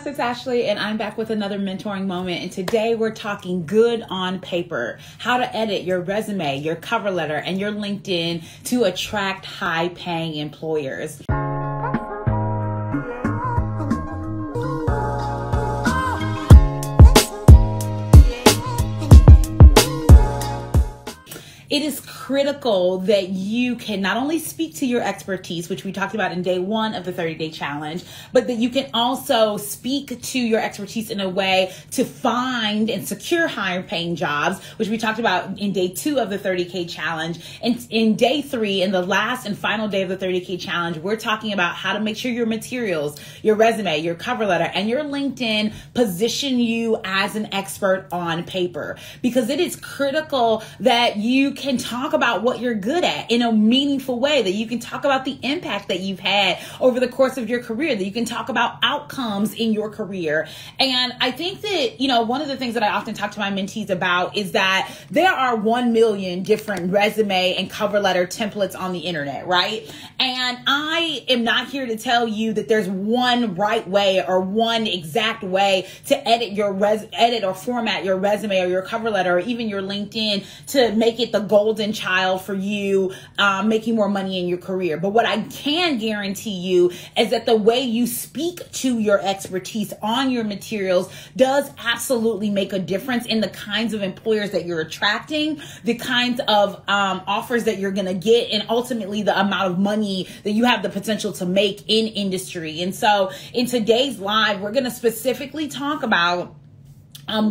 class, it's Ashley, and I'm back with another mentoring moment. And today we're talking good on paper, how to edit your resume, your cover letter, and your LinkedIn to attract high-paying employers. It is critical that you can not only speak to your expertise, which we talked about in day 1 of the 30-day challenge, but that you can also speak to your expertise in a way to find and secure higher paying jobs, which we talked about in day 2 of the 30K challenge. And in day 3, in the last and final day of the 30K challenge, we're talking about how to make sure your materials, your resume, your cover letter, and your LinkedIn position you as an expert on paper, because it is critical that you can talk about what you're good at in a meaningful way, that you can talk about the impact that you've had over the course of your career, that you can talk about outcomes in your career. And I think that, one of the things that I often talk to my mentees about is that there are 1 million different resume and cover letter templates on the internet, right? And I am not here to tell you that there's one right way or one exact way to edit or format your resume or your cover letter or even your LinkedIn to make it the golden child for you making more money in your career. But what I can guarantee you is that the way you speak to your expertise on your materials does absolutely make a difference in the kinds of employers that you're attracting, the kinds of offers that you're going to get, and ultimately the amount of money that you have the potential to make in industry. And so in today's live, we're going to specifically talk about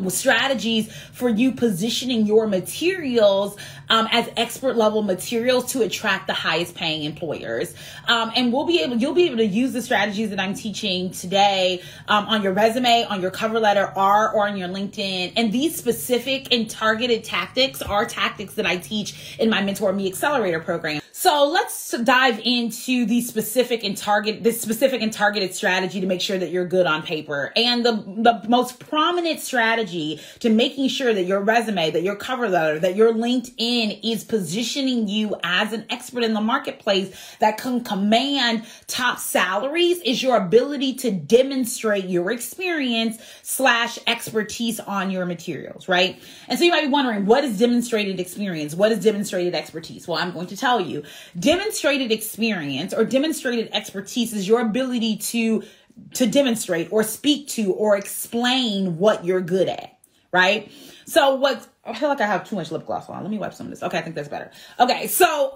strategies for you positioning your materials as expert level materials to attract the highest paying employers. And you'll be able to use the strategies that I'm teaching today on your resume, on your cover letter, or on your LinkedIn. And these specific and targeted tactics are tactics that I teach in my Mentor Me Accelerator program. So let's dive into the specific and targeted strategy to make sure that you're good on paper. And the most prominent strategy to making sure that your resume, that your cover letter, that your LinkedIn is positioning you as an expert in the marketplace that can command top salaries is your ability to demonstrate your experience / expertise on your materials, right? And so you might be wondering, what is demonstrated experience? What is demonstrated expertise? Well, I'm going to tell you. Demonstrated experience or demonstrated expertise is your ability to demonstrate or speak to or explain what you're good at, right? So I feel like I have too much lip gloss on. Let me wipe some of this. Okay, I think that's better. Okay, so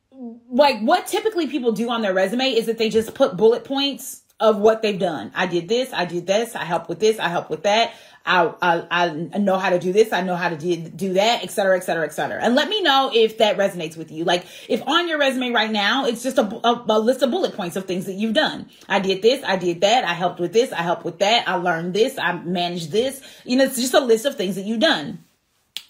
what typically people do on their resume is that they just put bullet points of what they've done. I did this, I did this, I helped with this, I helped with that. I know how to do this. I know how to do that, et cetera, et cetera, et cetera. And let me know if that resonates with you. Like if on your resume right now, it's just a list of bullet points of things that you've done. I did this. I did that. I helped with this. I helped with that. I learned this. I managed this. It's just a list of things that you've done.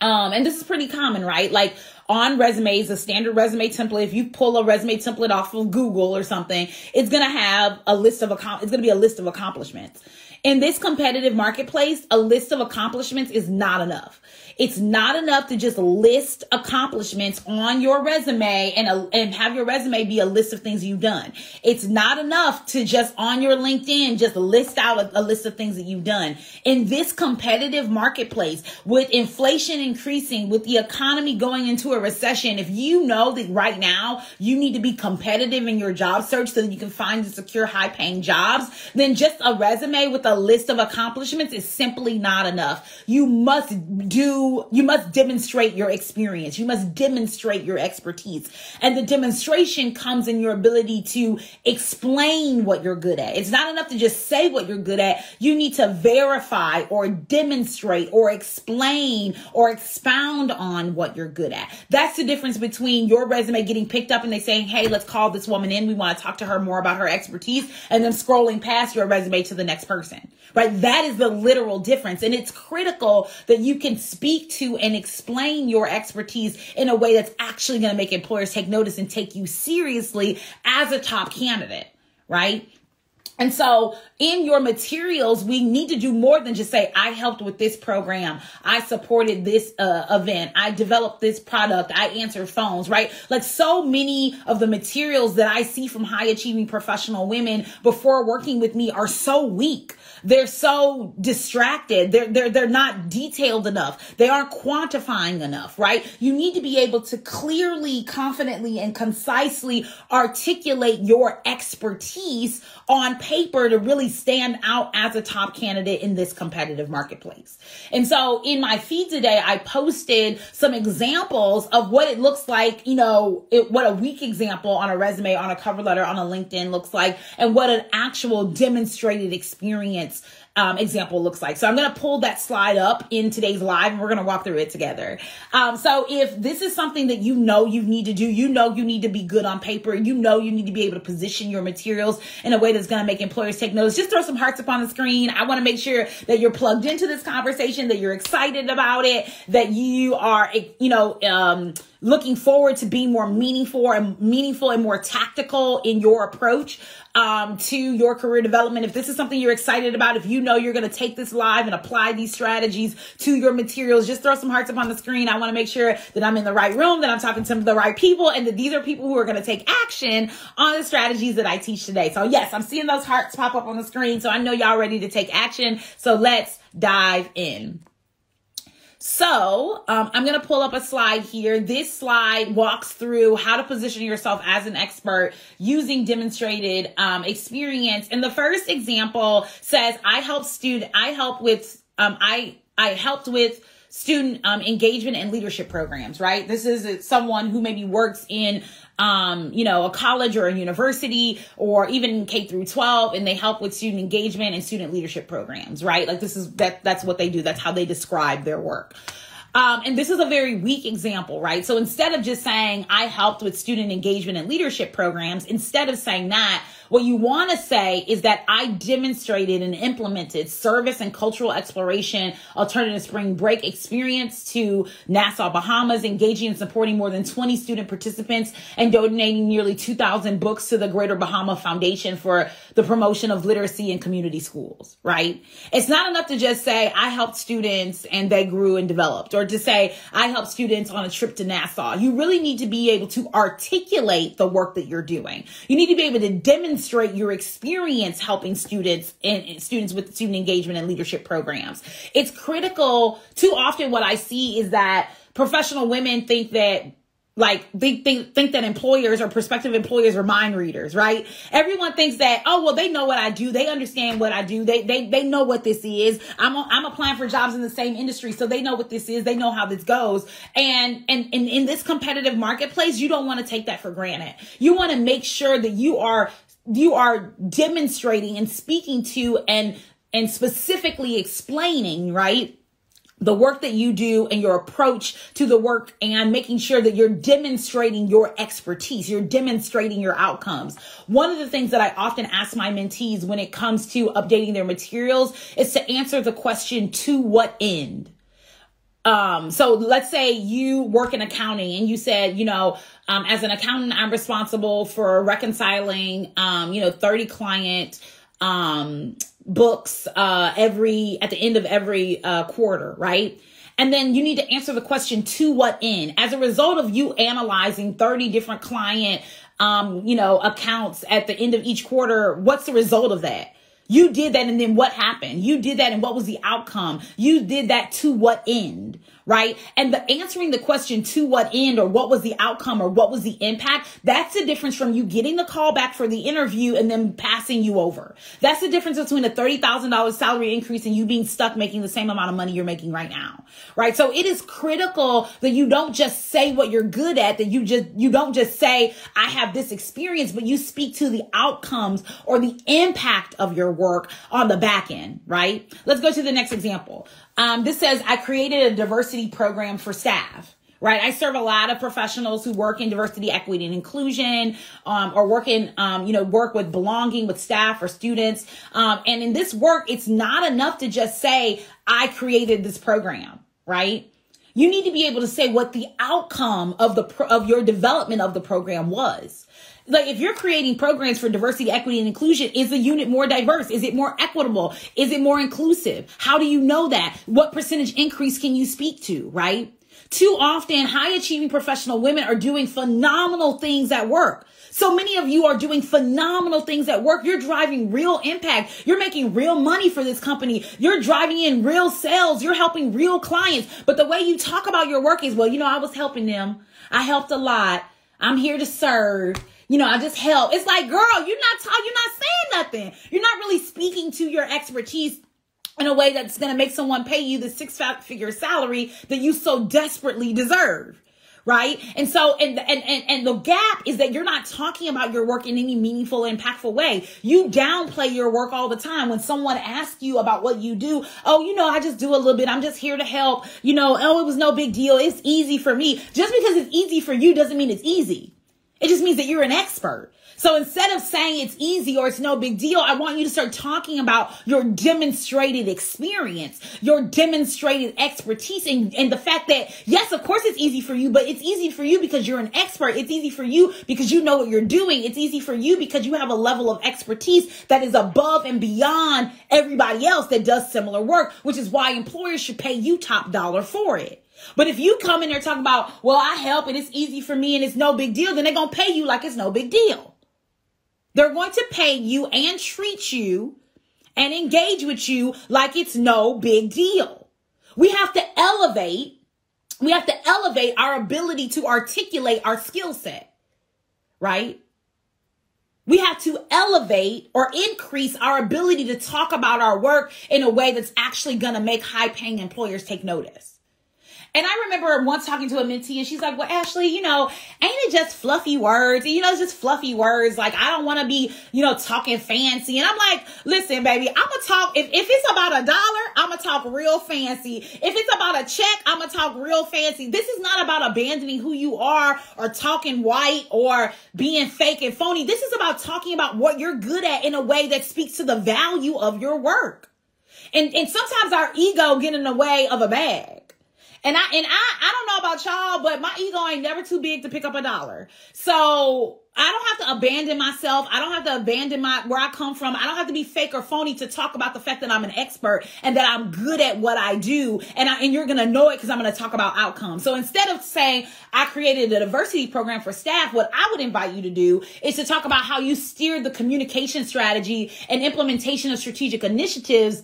And this is pretty common, right? Like on resumes, a standard resume template, if you pull a resume template off of Google or something, it's going to have a list of accomplishments. In this competitive marketplace, a list of accomplishments is not enough. It's not enough to just list accomplishments on your resume and have your resume be a list of things you've done. It's not enough to just on your LinkedIn, just list out a list of things that you've done. In this competitive marketplace, with inflation increasing, with the economy going into a recession, if you know that right now you need to be competitive in your job search so that you can find and secure high paying jobs, then just a resume with a list of accomplishments is simply not enough. You must demonstrate your experience. You must demonstrate your expertise. And the demonstration comes in your ability to explain what you're good at. It's not enough to just say what you're good at. You need to verify or demonstrate or explain or expound on what you're good at. That's the difference between your resume getting picked up and they saying, hey, let's call this woman in. We want to talk to her more about her expertise, and then scrolling past your resume to the next person, right? That is the literal difference. And it's critical that you can speak to and explain your expertise in a way that's actually going to make employers take notice and take you seriously as a top candidate, right? And so in your materials, we need to do more than just say, I helped with this program. I supported this event. I developed this product. I answered phones, right? Like so many of the materials that I see from high achieving professional women before working with me are so weak. They're so distracted. They're not detailed enough. They aren't quantifying enough, right? You need to be able to clearly, confidently, and concisely articulate your expertise on paper to really stand out as a top candidate in this competitive marketplace. And so in my feed today, I posted some examples of what it looks like, what a weak example on a resume, on a cover letter, on a LinkedIn looks like, and what an actual demonstrated experience example looks like. So I'm going to pull that slide up in today's live and we're going to walk through it together. So if this is something that you need to do, you need to be good on paper, you need to be able to position your materials in a way that's going to make employers take notice, just throw some hearts up on the screen. I want to make sure that you're plugged into this conversation, that you're excited about it, that you are, looking forward to being more meaningful and more tactical in your approach to your career development. If this is something you're excited about, if you're going to take this live and apply these strategies to your materials, just throw some hearts up on the screen. I want to make sure that I'm in the right room, that I'm talking to the right people, and that these are people who are going to take action on the strategies that I teach today. So yes, I'm seeing those hearts pop up on the screen. So I know y'all ready to take action. So let's dive in. So I'm going to pull up a slide here. This slide walks through how to position yourself as an expert using demonstrated experience. And the first example says, I helped with student engagement and leadership programs, right? This is someone who maybe works in a college or a university or even K through 12, and they help with student engagement and student leadership programs, right? Like that's what they do. That's how they describe their work. And this is a very weak example, right? So instead of just saying, I helped with student engagement and leadership programs, instead of saying that, what you want to say is that I demonstrated and implemented service and cultural exploration, alternative spring break experience to Nassau, Bahamas, engaging and supporting more than 20 student participants and donating nearly 2,000 books to the Greater Bahama Foundation for the promotion of literacy in community schools, right? It's not enough to just say, I helped students and they grew and developed, or to say, I helped students on a trip to Nassau. You really need to be able to articulate the work that you're doing. You need to be able to demonstrate your experience helping students and students with student engagement and leadership programs. It's critical. Too often what I see is that professional women think that they think that employers or prospective employers are mind readers, right? Everyone thinks that, they know what I do. They understand what I do. They know what this is. I'm applying for jobs in the same industry, so they know what this is. They know how this goes. And in this competitive marketplace, you don't want to take that for granted. You want to make sure that you are demonstrating and speaking to and specifically explaining, right, the work that you do and your approach to the work, and making sure that you're demonstrating your expertise, you're demonstrating your outcomes. One of the things that I often ask my mentees when it comes to updating their materials is to answer the question, to what end? So let's say you work in accounting and you said, as an accountant, I'm responsible for reconciling, 30 client, books, at the end of every, quarter, right? And then you need to answer the question, to what end? As a result of you analyzing 30 different client, accounts at the end of each quarter, what's the result of that? You did that, and then what happened? You did that, and what was the outcome? You did that to what end, right? And answering the question, to what end, or what was the outcome, or what was the impact, that's the difference from you getting the call back for the interview and then passing you over. That's the difference between a $30,000 salary increase and you being stuck making the same amount of money you're making right now, right? So it is critical that you don't just say what you're good at, that you don't just say, I have this experience, but you speak to the outcomes or the impact of your work on the back end, right? Let's go to the next example. This says, I created a diversity program for staff, right? I serve a lot of professionals who work in diversity, equity, and inclusion, or work with belonging with staff or students. And in this work, it's not enough to just say, I created this program, right? You need to be able to say what the outcome of your development of the program was. Like, if you're creating programs for diversity, equity, and inclusion, is the unit more diverse? Is it more equitable? Is it more inclusive? How do you know that? What percentage increase can you speak to, right? Too often, high achieving professional women are doing phenomenal things at work. So many of you are doing phenomenal things at work. You're driving real impact. You're making real money for this company. You're driving in real sales. You're helping real clients. But the way you talk about your work is, well, I was helping them. I helped a lot. I'm here to serve. I just help. It's like, girl, you're not saying nothing. You're not really speaking to your expertise in a way that's going to make someone pay you the 6-figure salary that you so desperately deserve. Right. And so, and the gap is that you're not talking about your work in any meaningful, impactful way. You downplay your work all the time. When someone asks you about what you do, oh, I just do a little bit. I'm just here to help. Oh, it was no big deal. It's easy for me. Just because it's easy for you doesn't mean it's easy. It just means that you're an expert. So instead of saying it's easy or it's no big deal, I want you to start talking about your demonstrated experience, your demonstrated expertise, and the fact that, yes, of course it's easy for you, but it's easy for you because you're an expert. It's easy for you because you know what you're doing. It's easy for you because you have a level of expertise that is above and beyond everybody else that does similar work, which is why employers should pay you top dollar for it. But if you come in there talking about, well, I help and it's easy for me and it's no big deal, then they're going to pay you like it's no big deal. They're going to pay you and treat you and engage with you like it's no big deal. We have to elevate our ability to articulate our skill set, right? We have to elevate or increase our ability to talk about our work in a way that's actually going to make high-paying employers take notice. And I remember once talking to a mentee and she's like, well, Ashley, ain't it just fluffy words? It's just fluffy words. Like, I don't want to be, talking fancy. And I'm like, listen, baby, I'm going to talk. If it's about $1, I'm going to talk real fancy. If it's about a check, I'm going to talk real fancy. This is not about abandoning who you are or talking white or being fake and phony. This is about talking about what you're good at in a way that speaks to the value of your work. And sometimes our ego get in the way of a bag. And I don't know about y'all, but my ego ain't never too big to pick up $1. So I don't have to abandon myself. I don't have to abandon where I come from. I don't have to be fake or phony to talk about the fact that I'm an expert and that I'm good at what I do. And you're going to know it because I'm going to talk about outcomes. So instead of saying I created a diversity program for staff, what I would invite you to do is to talk about how you steered the communication strategy and implementation of strategic initiatives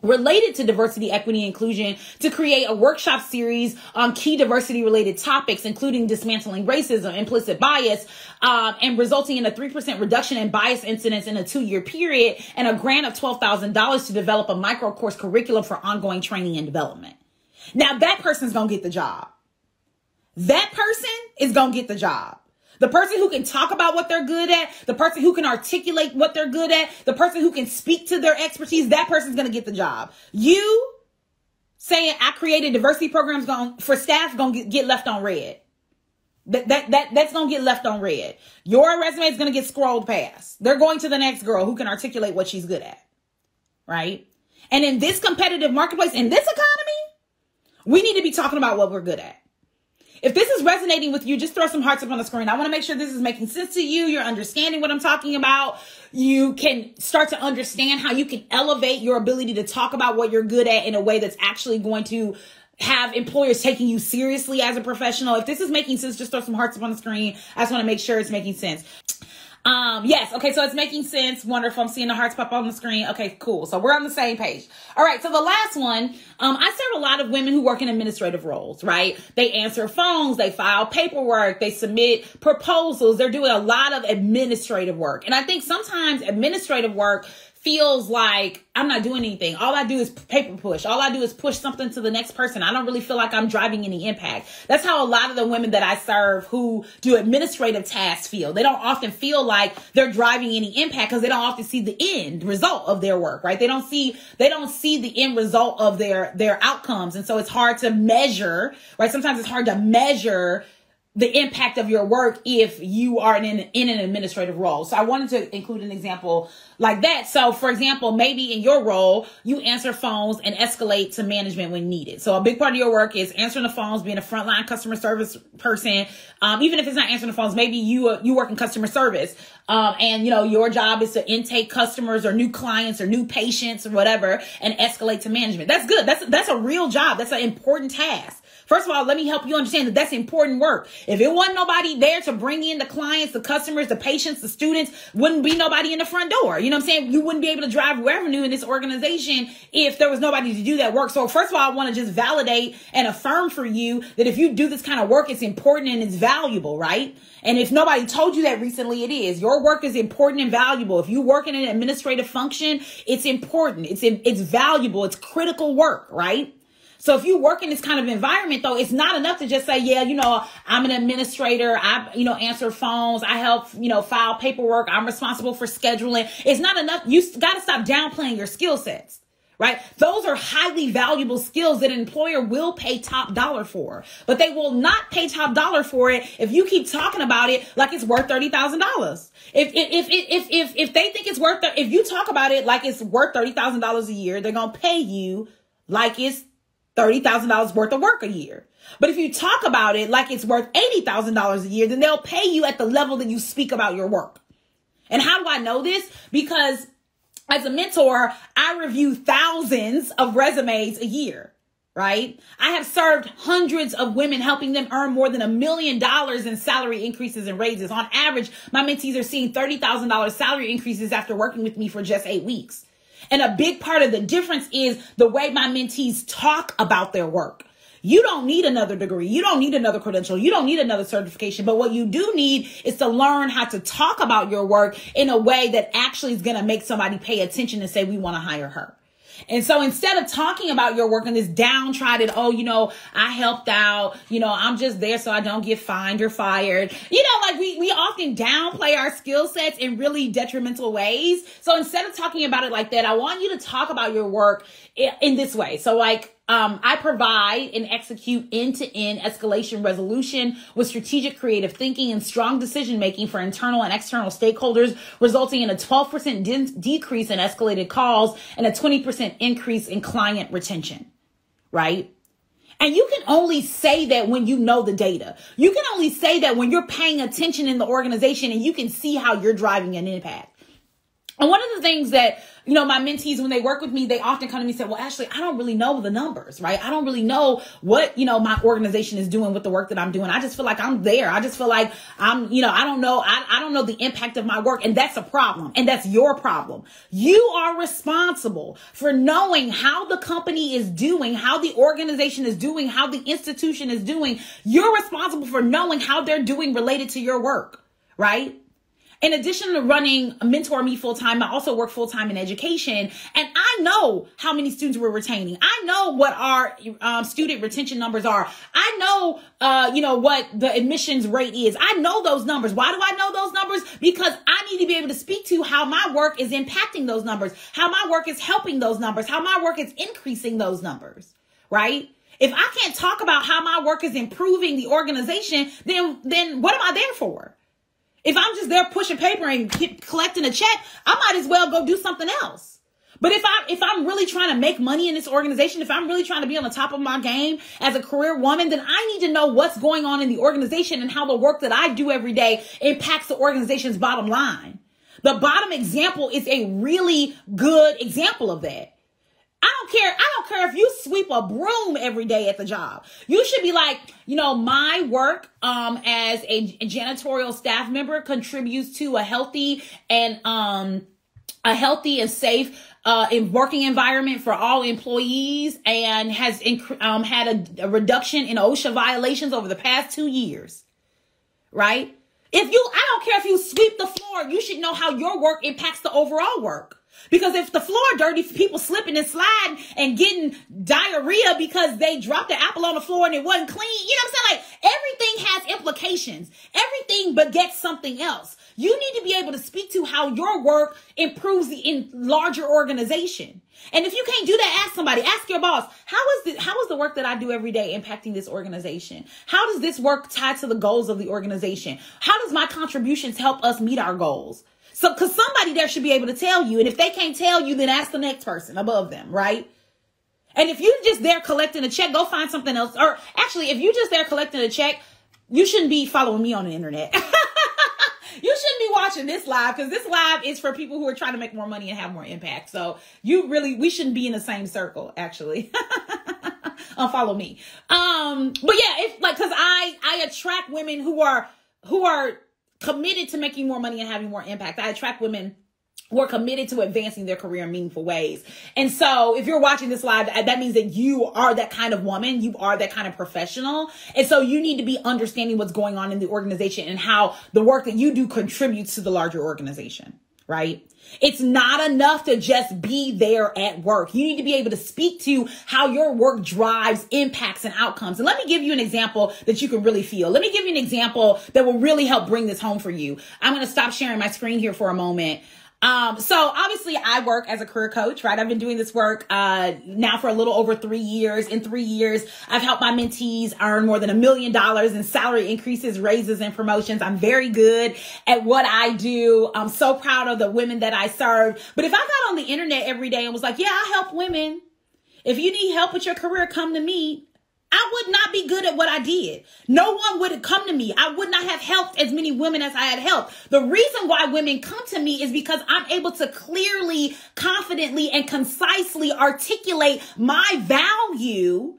related to diversity, equity, and inclusion to create a workshop series on key diversity related topics, including dismantling racism, implicit bias, and resulting in a 3% reduction in bias incidents in a 2-year period and a grant of $12,000 to develop a micro course curriculum for ongoing training and development. Now that person's going to get the job. That person is going to get the job. The person who can talk about what they're good at, the person who can articulate what they're good at, the person who can speak to their expertise, that person's going to get the job. You saying I created diversity programs for staff going to get left on red. That's going to get left on red. Your resume is going to get scrolled past. They're going to the next girl who can articulate what she's good at. Right? And in this competitive marketplace, in this economy, we need to be talking about what we're good at. If this is resonating with you, just throw some hearts up on the screen. I want to make sure this is making sense to you. You're understanding what I'm talking about. You can start to understand how you can elevate your ability to talk about what you're good at in a way that's actually going to have employers taking you seriously as a professional. If this is making sense, just throw some hearts up on the screen. I just want to make sure it's making sense. Yes. Okay. So it's making sense. Wonderful. I'm seeing the hearts pop on the screen. Okay, cool. So we're on the same page. All right. So the last one, I serve a lot of women who work in administrative roles, right? They answer phones, they file paperwork, they submit proposals. They're doing a lot of administrative work. And I think sometimes administrative work feels like I'm not doing anything. All I do is paper push. All I do is push something to the next person. I don't really feel like I'm driving any impact. That's how a lot of the women that I serve who do administrative tasks feel. They don't often feel like they're driving any impact because they don't often see the end result of their work, right? They don't see the end result of their outcomes. And so it's hard to measure, right? Sometimes it's hard to measure the impact of your work if you are in an administrative role. So I wanted to include an example like that. So for example, maybe in your role, you answer phones and escalate to management when needed. So a big part of your work is answering the phones, being a frontline customer service person. Even if it's not answering the phones, maybe you work in customer service. And your job is to intake customers or new clients or new patients or whatever and escalate to management. That's good. That's a real job. That's an important task. First of all, let me help you understand that that's important work. If it wasn't nobody there to bring in the clients, the customers, the patients, the students, wouldn't be nobody in the front door. You know what I'm saying? You wouldn't be able to drive revenue in this organization if there was nobody to do that work. So first of all, I want to just validate and affirm for you that if you do this kind of work, it's important and it's valuable, right? And if nobody told you that recently, it is. Your work is important and valuable. If you work in an administrative function, it's important. It's valuable. It's critical work, right? So if you work in this kind of environment, though, it's not enough to just say, yeah, I'm an administrator. I, answer phones. I help, file paperwork. I'm responsible for scheduling. It's not enough. You got to stop downplaying your skill sets, right? Those are highly valuable skills that an employer will pay top dollar for, but they will not pay top dollar for it if you keep talking about it like it's worth $30,000. If they think it's worth, if you talk about it like it's worth $30,000 a year, they're going to pay you like it's $30,000 worth of work a year. But if you talk about it like it's worth $80,000 a year, then they'll pay you at the level that you speak about your work. And how do I know this? Because as a mentor, I review thousands of resumes a year, right? I have served hundreds of women, helping them earn more than $1 million in salary increases and raises. On average, my mentees are seeing $30,000 salary increases after working with me for just 8 weeks. And a big part of the difference is the way my mentees talk about their work. You don't need another degree. You don't need another credential. You don't need another certification. But what you do need is to learn how to talk about your work in a way that actually is going to make somebody pay attention and say, we want to hire her. And so instead of talking about your work in this downtrodden, I helped out, I'm just there so I don't get fined or fired. We often downplay our skill sets in really detrimental ways. So instead of talking about it like that, I want you to talk about your work in this way. So I provide and execute end-to-end escalation resolution with strategic creative thinking and strong decision-making for internal and external stakeholders, resulting in a 12% decrease in escalated calls and a 20% increase in client retention, right? And you can only say that when you know the data. You can only say that when you're paying attention in the organization and you can see how you're driving an impact. And one of the things that, my mentees, when they work with me, they often come to me and say, well, Ashley, I don't really know the numbers, right? I don't really know what, my organization is doing with the work that I'm doing. I just feel like I'm there. I just feel like I don't know the impact of my work. And that's a problem. And that's your problem. You are responsible for knowing how the company is doing, how the organization is doing, how the institution is doing. You're responsible for knowing how they're doing related to your work, right? In addition to running Mentor Me full-time, I also work full-time in education, and I know how many students we're retaining. I know what our student retention numbers are. I know, what the admissions rate is. I know those numbers. Why do I know those numbers? Because I need to be able to speak to how my work is impacting those numbers, how my work is helping those numbers, how my work is increasing those numbers, right? If I can't talk about how my work is improving the organization, then what am I there for? If I'm just there pushing paper and collecting a check, I might as well go do something else. But if I'm really trying to make money in this organization, if I'm really trying to be on the top of my game as a career woman, then I need to know what's going on in the organization and how the work that I do every day impacts the organization's bottom line. The bottom example is a really good example of that. I don't care if you sweep a broom every day at the job. You should be like, my work as a janitorial staff member contributes to a healthy and safe working environment for all employees, and has had a reduction in OSHA violations over the past 2 years, right? I don't care if you sweep the floor, you should know how your work impacts the overall work. Because if the floor dirty, people slipping and sliding and getting diarrhea because they dropped the apple on the floor and it wasn't clean, you know what I'm saying? Like, everything has implications. Everything begets something else. You need to be able to speak to how your work improves the larger organization. And if you can't do that, ask somebody, ask your boss, how is the work that I do every day impacting this organization? How does this work tie to the goals of the organization? How does my contributions help us meet our goals? So, cause somebody there should be able to tell you. And if they can't tell you, then ask the next person above them, right? And if you're just there collecting a check, go find something else. Or actually, if you're just there collecting a check, you shouldn't be following me on the internet. You shouldn't be watching this live, because this live is for people who are trying to make more money and have more impact. So we shouldn't be in the same circle, actually. Unfollow me. But yeah, cause I attract women who are committed to making more money and having more impact. I attract women who are committed to advancing their career in meaningful ways. And so if you're watching this live, that means that you are that kind of woman. You are that kind of professional. And so you need to be understanding what's going on in the organization and how the work that you do contributes to the larger organization, right? It's not enough to just be there at work. You need to be able to speak to how your work drives impacts and outcomes. And let me give you an example that you can really feel. Let me give you an example that will really help bring this home for you. I'm going to stop sharing my screen here for a moment. So obviously I work as a career coach, right? I've been doing this work, now for a little over 3 years. In 3 years, I've helped my mentees earn more than $1 million in salary increases, raises, and promotions. I'm very good at what I do. I'm so proud of the women that I serve. But if I got on the internet every day and was like, yeah, I help women. If you need help with your career, come to me. I would not be good at what I did. No one would come to me. I would not have helped as many women as I had helped. The reason why women come to me is because I'm able to clearly, confidently, and concisely articulate my value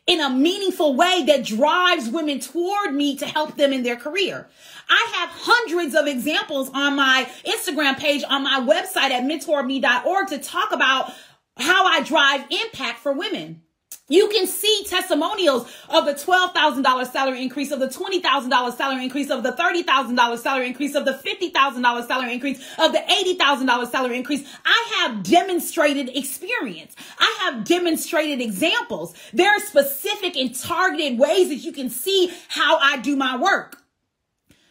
in a meaningful way that drives women toward me to help them in their career. I have hundreds of examples on my Instagram page, on my website at mentorme.org to talk about how I drive impact for women. You can see testimonials of the $12,000 salary increase, of the $20,000 salary increase, of the $30,000 salary increase, of the $50,000 salary increase, of the $80,000 salary increase. I have demonstrated experience. I have demonstrated examples. There are specific and targeted ways that you can see how I do my work.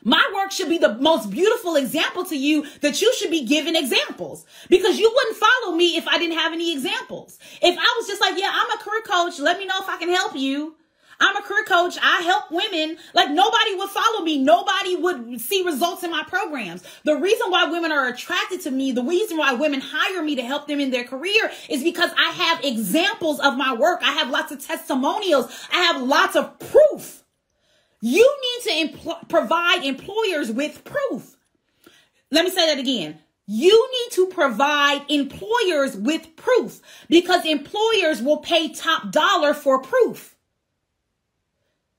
My work should be the most beautiful example to you that you should be giving examples, because you wouldn't follow me if I didn't have any examples. If I was just like, yeah, I'm a career coach, let me know if I can help you. I'm a career coach, I help women. Like, nobody would follow me. Nobody would see results in my programs. The reason why women are attracted to me, the reason why women hire me to help them in their career is because I have examples of my work. I have lots of testimonials. I have lots of proof. You need to provide employers with proof. Let me say that again. You need to provide employers with proof, because employers will pay top dollar for proof.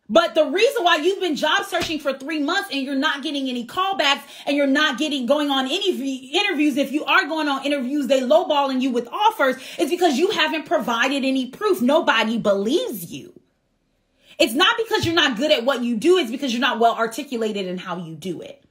But the reason why you've been job searching for 3 months and you're not getting any callbacks and you're not going on any interviews, if you are going on interviews, they lowballing you with offers, is because you haven't provided any proof. Nobody believes you. It's not because you're not good at what you do. It's because you're not well articulated in how you do it.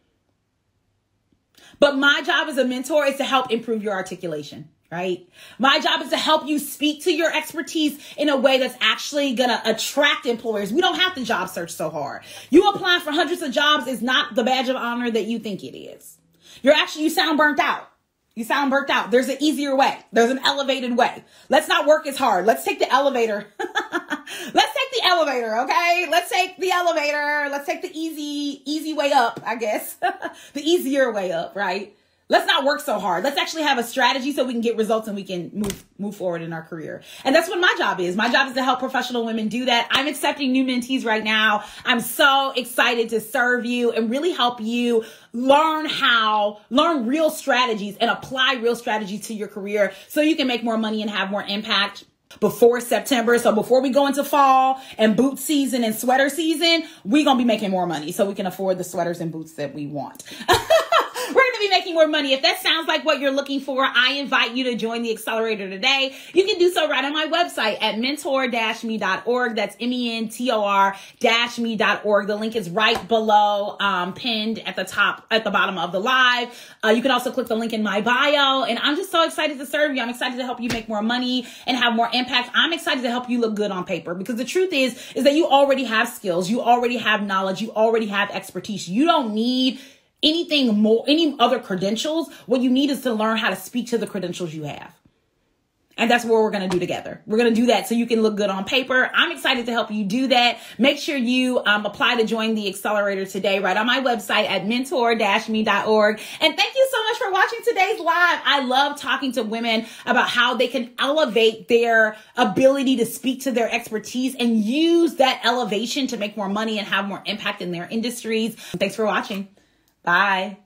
But my job as a mentor is to help improve your articulation, right? My job is to help you speak to your expertise in a way that's actually going to attract employers. We don't have to job search so hard. You applying for hundreds of jobs is not the badge of honor that you think it is. You sound burnt out. You sound burnt out. There's an easier way. There's an elevated way. Let's not work as hard. Let's take the elevator. Let's take the elevator, okay? Let's take the elevator. Let's take the easy way up, I guess. The easier way up, right? Let's not work so hard. Let's actually have a strategy so we can get results and we can move forward in our career. And that's what my job is. My job is to help professional women do that. I'm accepting new mentees right now. I'm so excited to serve you and really help you learn real strategies and apply real strategies to your career so you can make more money and have more impact before September. So before we go into fall and boot season and sweater season, we're going to be making more money so we can afford the sweaters and boots that we want. We're going to be making more money. If that sounds like what you're looking for, I invite you to join the accelerator today. You can do so right on my website at mentor-me.org. That's mentor-me.org. The link is right below, pinned at the bottom of the live. You can also click the link in my bio. And I'm just so excited to serve you. I'm excited to help you make more money and have more impact. I'm excited to help you look good on paper, because the truth is that you already have skills. You already have knowledge. You already have expertise. You don't need anything more, any other credentials. What you need is to learn how to speak to the credentials you have. And that's what we're going to do together. We're going to do that so you can look good on paper. I'm excited to help you do that. Make sure you apply to join the accelerator today, right on my website at mentor-me.org. And thank you so much for watching today's live. I love talking to women about how they can elevate their ability to speak to their expertise and use that elevation to make more money and have more impact in their industries. Thanks for watching. Bye.